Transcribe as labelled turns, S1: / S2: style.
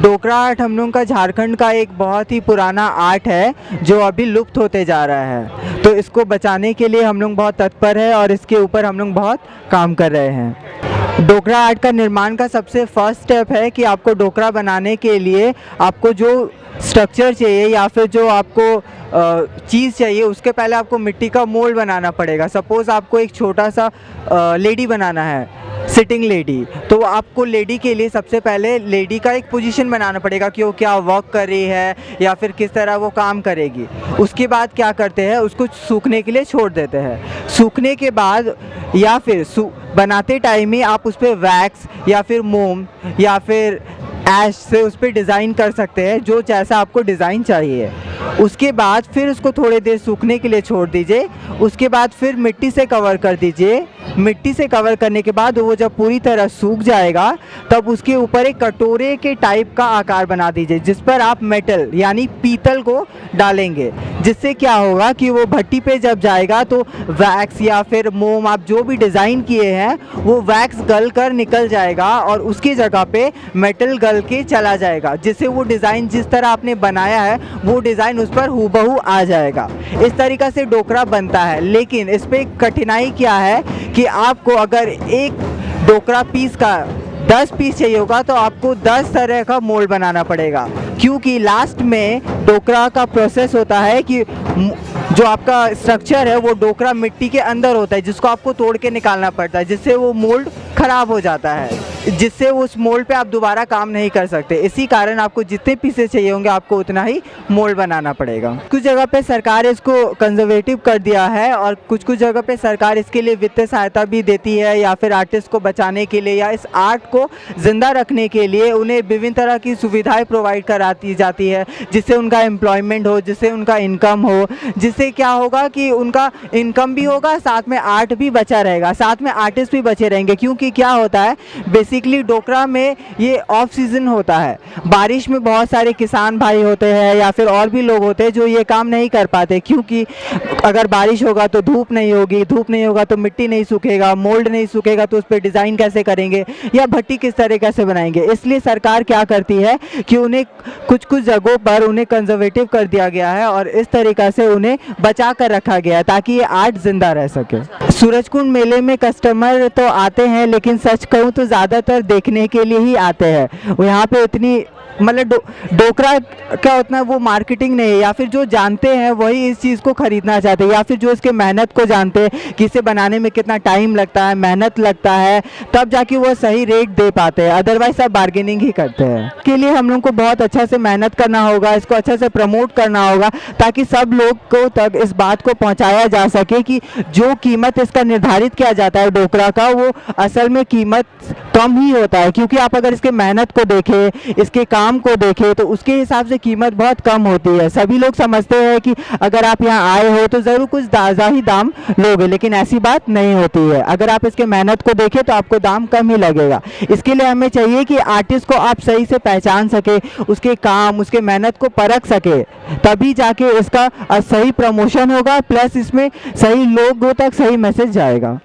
S1: डोकरा art हम लोग का झारखंड का एक बहुत ही पुराना आर्ट है जो अभी लुप्त होते जा रहा है। तो इसको बचाने के लिए हम लोग बहुत तत्पर है और इसके ऊपर हम लोग बहुत काम कर रहे हैं। डोकरा आर्ट का निर्माण का सबसे फर्स्ट स्टेप है कि आपको डोकरा बनाने के लिए आपको जो स्ट्रक्चर चाहिए या फिर जो आपको चीज़ चाहिए उसके पहले आपको मिट्टी का मोल्ड बनाना पड़ेगा। सपोज़ आपको एक छोटा सा लेडी बनाना है, सिटिंग लेडी, तो आपको लेडी के लिए सबसे पहले लेडी का एक पोजीशन बनाना पड़ेगा कि वो क्या वॉक कर रही है या फिर किस तरह वो काम करेगी। उसके बाद क्या करते हैं, उसको सूखने के लिए छोड़ देते हैं। सूखने के बाद या फिर बनाते टाइम ही आप उस पर वैक्स या फिर मोम या फिर ऐश से उस पर डिज़ाइन कर सकते हैं, जो जैसा आपको डिज़ाइन चाहिए। उसके बाद फिर उसको थोड़ी देर सूखने के लिए छोड़ दीजिए। उसके बाद फिर मिट्टी से कवर कर दीजिए। मिट्टी से कवर करने के बाद वो जब पूरी तरह सूख जाएगा तब उसके ऊपर एक कटोरे के टाइप का आकार बना दीजिए, जिस पर आप मेटल यानी पीतल को डालेंगे। जिससे क्या होगा कि वो भट्टी पे जब जाएगा तो वैक्स या फिर मोम आप जो भी डिज़ाइन किए हैं वो वैक्स गल कर निकल जाएगा और उसकी जगह पे मेटल गल के चला जाएगा, जिससे वो डिज़ाइन जिस तरह आपने बनाया है वो डिज़ाइन उस पर हूबहू आ जाएगा। इस तरीक़ा से डोकरा बनता है। लेकिन इस पर कठिनाई क्या है कि आपको अगर एक डोकरा पीस का 10 पीस चाहिए होगा तो आपको 10 तरह का मोल्ड बनाना पड़ेगा, क्योंकि लास्ट में डोकरा का प्रोसेस होता है कि जो आपका स्ट्रक्चर है वो डोकरा मिट्टी के अंदर होता है, जिसको आपको तोड़ के निकालना पड़ता है, जिससे वो मोल्ड ख़राब हो जाता है, जिससे उस मोल्ड पे आप दोबारा काम नहीं कर सकते। इसी कारण आपको जितने पीसेस चाहिए होंगे आपको उतना ही मोल्ड बनाना पड़ेगा। कुछ जगह पे सरकार इसको कंजर्वेटिव कर दिया है और कुछ कुछ जगह पे सरकार इसके लिए वित्तीय सहायता भी देती है, या फिर आर्टिस्ट को बचाने के लिए या इस आर्ट को ज़िंदा रखने के लिए उन्हें विभिन्न तरह की सुविधाएँ प्रोवाइड कराती जाती है, जिससे उनका एम्प्लॉयमेंट हो, जिससे उनका इनकम हो, जिससे क्या होगा कि उनका इनकम भी होगा, साथ में आर्ट भी बचा रहेगा, साथ में आर्टिस्ट भी बचे रहेंगे। क्योंकि क्या होता है बेसिकली डोकरा में ये ऑफ सीज़न होता है, बारिश में बहुत सारे किसान भाई होते हैं या फिर और भी लोग होते हैं जो ये काम नहीं कर पाते, क्योंकि अगर बारिश होगा तो धूप नहीं होगी, धूप नहीं होगा तो मिट्टी नहीं सूखेगा, मोल्ड नहीं सूखेगा तो उस पर डिज़ाइन कैसे करेंगे या भट्टी किस तरीके से बनाएंगे। इसलिए सरकार क्या करती है कि उन्हें कुछ कुछ जगहों पर उन्हें कंजर्वेटिव कर दिया गया है और इस तरीक़ा से उन्हें बचा कर रखा गया है ताकि ये आर्ट जिंदा रह सके। सूरजकुंड मेले में कस्टमर तो आते हैं, लेकिन सच कहूँ तो ज़्यादातर देखने के लिए ही आते हैं। यहाँ पे इतनी मतलब डोकरा क्या उतना वो मार्केटिंग नहीं है, या फिर जो जानते हैं वही इस चीज़ को ख़रीदना चाहते हैं, या फिर जो इसके मेहनत को जानते हैं कि इसे बनाने में कितना टाइम लगता है, मेहनत लगता है, तब जाके वो सही रेट दे पाते हैं। अदरवाइज सब बार्गेनिंग ही करते हैं। इसके लिए हम लोग को बहुत अच्छा से मेहनत करना होगा, इसको अच्छा से प्रमोट करना होगा ताकि सब लोग को तक इस बात को पहुँचाया जा सके कि जो कीमत इसका निर्धारित किया जाता है डोकरा का, वो असल में कीमत कम ही होता है। क्योंकि आप अगर इसके मेहनत को देखें, इसके काम को देखें, तो उसके हिसाब से कीमत बहुत कम होती है। सभी लोग समझते हैं कि अगर आप यहाँ आए हो तो ज़रूर कुछ ज़्यादा ही दाम लोगे, लेकिन ऐसी बात नहीं होती है। अगर आप इसके मेहनत को देखें तो आपको दाम कम ही लगेगा। इसके लिए हमें चाहिए कि आर्टिस्ट को आप सही से पहचान सके, उसके काम, उसके मेहनत को परख सके, तभी जाके इसका सही प्रमोशन होगा, प्लस इसमें सही लोगों तक सही मैसेज जाएगा।